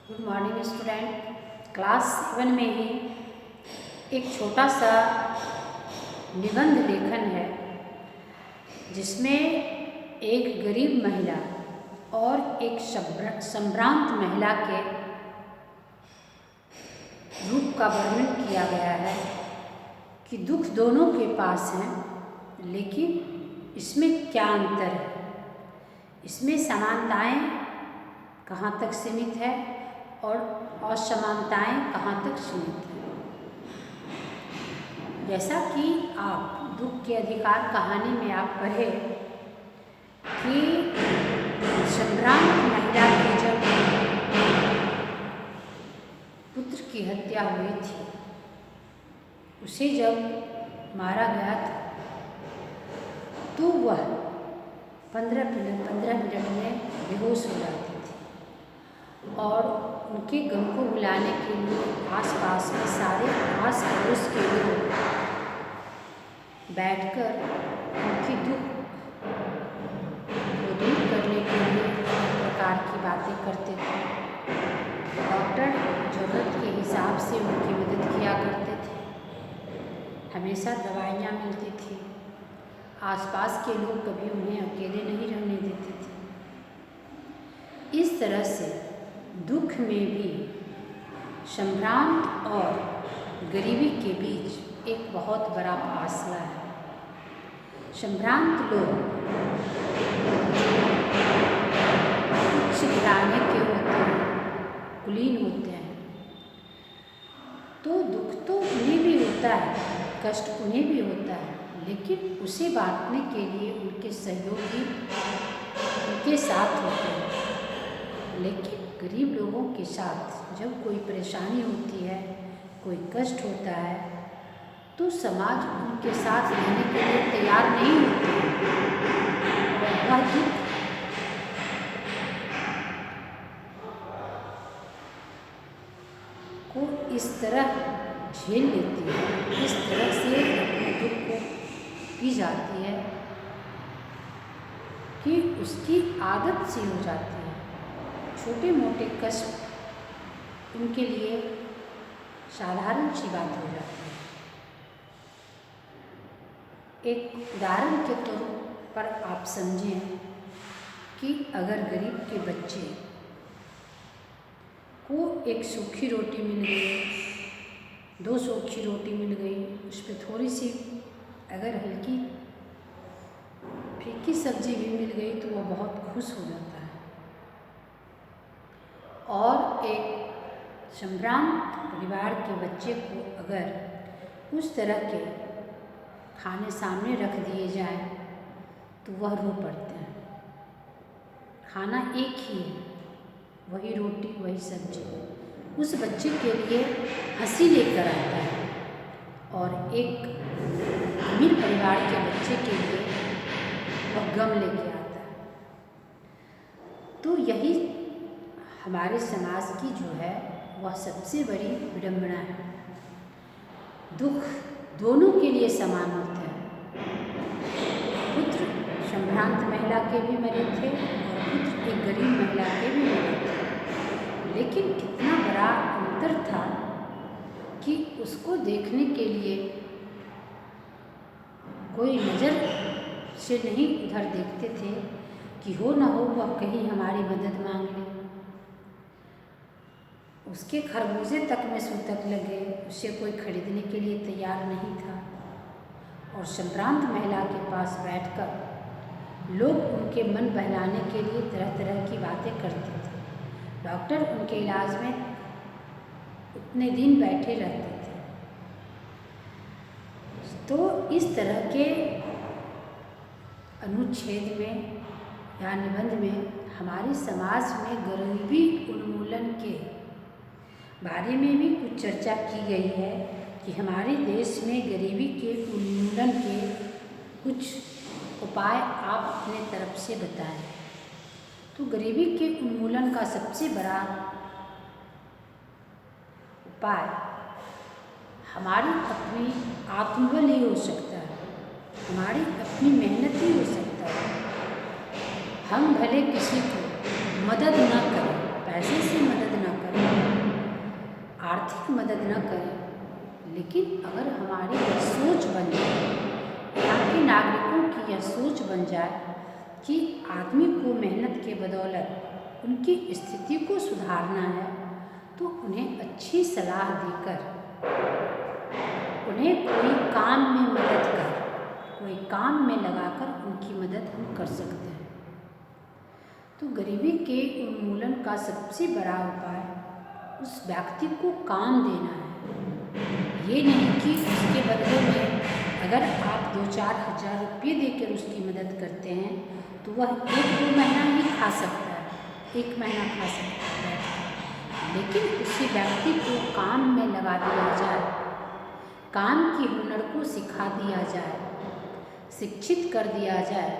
Good morning student. Class 7 में ही एक छोटा सा निबंध लेखन है जिसमें एक गरीब महिला और एक संभ्रांत महिला के रूप का वर्णन किया गया है कि दुख दोनों के पास हैं, लेकिन इसमें क्या अंतर है, इसमें समानताएं कहाँ तक सीमित है और असमानताएं कहाँ तक सीमित है। जैसा कि आप दुख के अधिकार कहानी में आप पढ़े कि संभ्रांत महिला की जब पुत्र की हत्या हुई थी, उसे जब मारा गया था तो वह 15 मिनट में बेहोश हो जाती थी और उनके गम को भुलाने के लिए आसपास के सारे आस पड़ोस के लोग बैठकर उनकी दुख को दूर करने के लिए अनेक प्रकार की बातें करते थे। डॉक्टर जरूरत के हिसाब से उनकी मदद किया करते थे, हमेशा दवाइयाँ मिलती थी, आसपास के लोग कभी उन्हें अकेले नहीं रहने देते थे। इस तरह से दुख में भी संभ्रांत और गरीबी के बीच एक बहुत बड़ा फासला है। संभ्रांत लोग उच्च घराने के होते हैं, कुलीन होते हैं, तो दुख तो उन्हें भी होता है, कष्ट उन्हें भी होता है, लेकिन उसे बांटने के लिए उनके सहयोगी उनके साथ होते हैं। लेकिन गरीब लोगों के साथ जब कोई परेशानी होती है, कोई कष्ट होता है, तो समाज उनके साथ रहने के लिए तैयार नहीं होती है। वह दुख को इस तरह झेल लेती है, इस तरह से अपने दुख को पी जाती है कि उसकी आदत सी हो जाती है। छोटे मोटे कष्ट उनके लिए साधारण सी बात हो जाती है। एक उदाहरण के तौर पर आप समझें कि अगर गरीब के बच्चे को एक सूखी रोटी मिल गई, 2 सूखी रोटी मिल गई, उस पर थोड़ी सी अगर हल्की फीकी सब्जी भी मिल गई तो वह बहुत खुश हो जाता है। और एक संभ्रांत परिवार के बच्चे को अगर उस तरह के खाने सामने रख दिए जाए तो वह रो पड़ते हैं। खाना एक ही है, वही रोटी वही सब्जी, उस बच्चे के लिए हंसी लेकर आता है, और एक अमीर परिवार के बच्चे के लिए वह गम लेके आता है। तो यही हमारे समाज की जो है वह सबसे बड़ी विडंबना है। दुख दोनों के लिए समान होते हैं। पुत्र संभ्रांत महिला के भी मरे थे और पुत्र एक गरीब महिला के भी मरे थे, लेकिन कितना बड़ा अंतर था कि उसको देखने के लिए कोई नज़र से नहीं उधर देखते थे कि हो न हो वह कहीं हमारी मदद मांग ले। उसके खरबूजे तक में सूतक लगे, उसे कोई खरीदने के लिए तैयार नहीं था। और संभ्रांत महिला के पास बैठकर लोग उनके मन बहलाने के लिए तरह तरह की बातें करते थे। डॉक्टर उनके इलाज में उतने दिन बैठे रहते थे। तो इस तरह के अनुच्छेद में या निबंध में हमारे समाज में गरीबी उन्मूलन के बारे में भी कुछ चर्चा की गई है कि हमारे देश में गरीबी के उन्मूलन के कुछ उपाय आप अपने तरफ से बताएं। तो गरीबी के उन्मूलन का सबसे बड़ा उपाय हमारी अपनी आत्मबल ही हो सकता है, हमारी अपनी मेहनत ही हो सकता है। हम भले किसी को मदद न करें, पैसे से मदद न करें, आर्थिक मदद न करें, लेकिन अगर हमारी यह सोच बन जाए, यहाँ के नागरिकों की यह सोच बन जाए कि आदमी को मेहनत के बदौलत उनकी स्थिति को सुधारना है, तो उन्हें अच्छी सलाह देकर उन्हें कोई काम में मदद कर, कोई काम में लगाकर उनकी मदद हम कर सकते हैं। तो गरीबी के उन्मूलन का सबसे बड़ा उपाय उस व्यक्ति को काम देना है। ये नहीं कि उसके बदले में अगर आप 2-4 हज़ार रुपये देकर उसकी मदद करते हैं तो वह 1-2 महीना ही खा सकता है, 1 महीना खा सकता है, लेकिन उसी व्यक्ति को काम में लगा दिया जाए, काम की हुनर को सिखा दिया जाए, शिक्षित कर दिया जाए,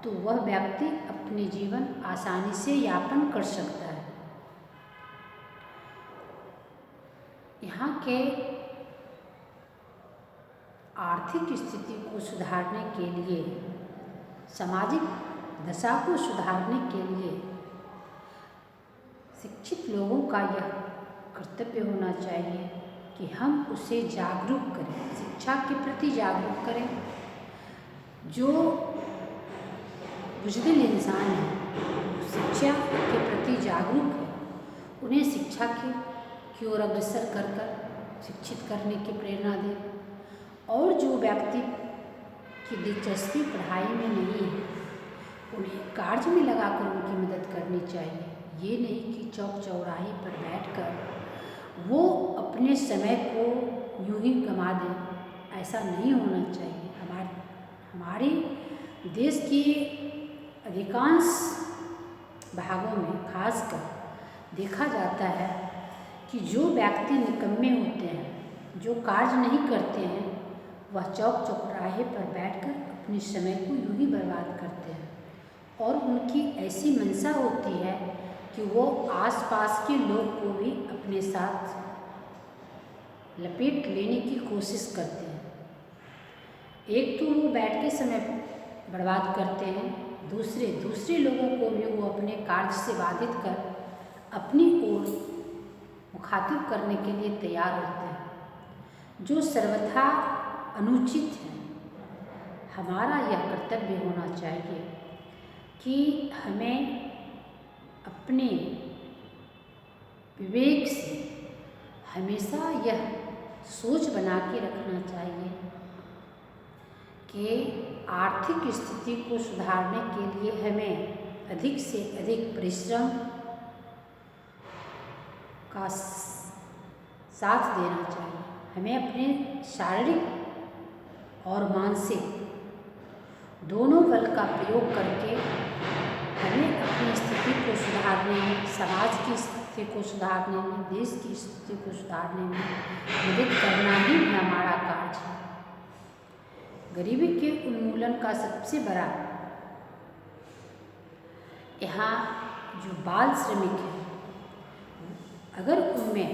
तो वह व्यक्ति अपने जीवन आसानी से यापन कर सकता है। यहाँ के आर्थिक स्थिति को सुधारने के लिए, सामाजिक दशा को सुधारने के लिए शिक्षित लोगों का यह कर्तव्य होना चाहिए कि हम उसे जागरूक करें, शिक्षा के प्रति जागरूक करें। जो बुज़दिल इंसान है, शिक्षा के प्रति जागरूक है, उन्हें शिक्षा की ओर अग्रसर कर शिक्षित करने की प्रेरणा दें। और जो व्यक्ति की दिलचस्पी पढ़ाई में नहीं है, उन्हें कार्य में लगाकर उनकी मदद करनी चाहिए। ये नहीं कि चौक चौराहे पर बैठकर वो अपने समय को यूं ही गंवा दें, ऐसा नहीं होना चाहिए। हमारे देश के अधिकांश भागों में खासकर देखा जाता है कि जो व्यक्ति निकम्मे होते हैं, जो कार्य नहीं करते हैं, वह चौक चौराहे पर बैठकर अपने समय को यूं ही बर्बाद करते हैं। और उनकी ऐसी मंशा होती है कि वो आसपास के लोग को भी अपने साथ लपेट लेने की कोशिश करते हैं। एक तो वो बैठ के समय बर्बाद करते हैं, दूसरे लोगों को भी वो अपने कार्य से बाधित कर अपनी ओर मुखातिब करने के लिए तैयार होते हैं, जो सर्वथा अनुचित है। हमारा यह कर्तव्य होना चाहिए कि हमें अपने विवेक से हमेशा यह सोच बना के रखना चाहिए कि आर्थिक स्थिति को सुधारने के लिए हमें अधिक से अधिक परिश्रम का साथ देना चाहिए। हमें अपने शारीरिक और मानसिक दोनों बल का प्रयोग करके हमें अपनी स्थिति को सुधारने में, समाज की स्थिति को सुधारने में, देश की स्थिति को सुधारने में मदद करना ही हमारा कार्य है। गरीबी के उन्मूलन का सबसे बड़ा, यहाँ जो बाल श्रमिक हैं, अगर उनमें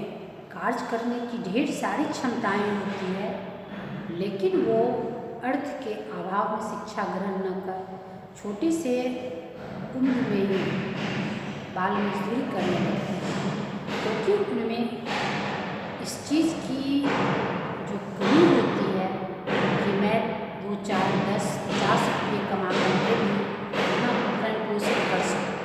कार्य करने की ढेर सारी क्षमताएं होती है, लेकिन वो अर्थ के अभाव में शिक्षा ग्रहण न कर छोटी से उम्र में ही बाल मजदूरी करने लगते हैं, क्योंकि उनमें इस चीज़ की जो कमी होती है कि मैं 2, 4, 10, 50 रुपये कमा करके भी अपना भरण पोषण कर सकूं।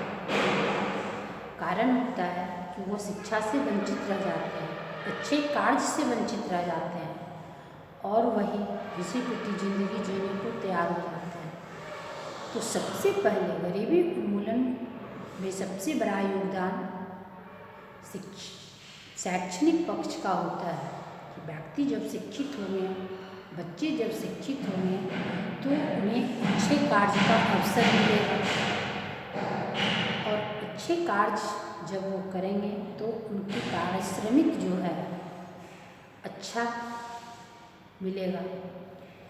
कारण होता है कि वो शिक्षा से वंचित रह जाते हैं, अच्छे कार्य से वंचित रह जाते हैं और वही घिसी पिटी जिंदगी जीने को तैयार हो जाते हैं। तो सबसे पहले गरीबी उन्मूलन में सबसे बड़ा योगदान शैक्षणिक पक्ष का होता है कि व्यक्ति जब शिक्षित होंगे, बच्चे जब शिक्षित होंगे तो उन्हें अच्छे कार्य का अवसर मिलेगा और अच्छे कार्य जब वो करेंगे तो उनकी पारिश्रमिक जो है अच्छा मिलेगा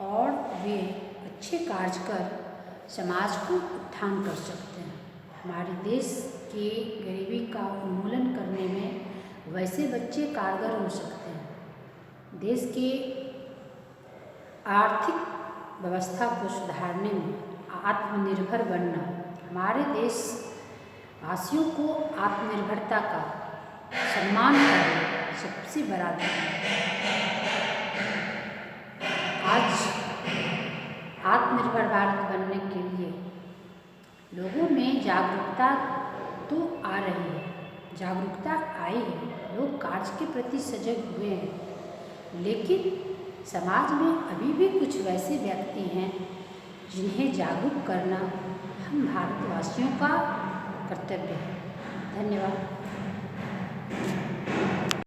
और वे अच्छे कार्य कर समाज को उत्थान कर सकते हैं। हमारे देश के गरीबी का उन्मूलन करने में वैसे बच्चे कारगर हो सकते हैं। देश के आर्थिक व्यवस्था को सुधारने में आत्मनिर्भर बनना, हमारे देश वासियों को आत्मनिर्भरता का सम्मान करना, सबसे बड़ा धन है। आज आत्मनिर्भर भारत बनने के लिए लोगों में जागरूकता तो आ रही है, जागरूकता आई है, लोग कार्य के प्रति सजग हुए हैं, लेकिन समाज में अभी भी कुछ वैसे व्यक्ति हैं जिन्हें जागरूक करना हम भारतवासियों का कर्तव्य है। धन्यवाद।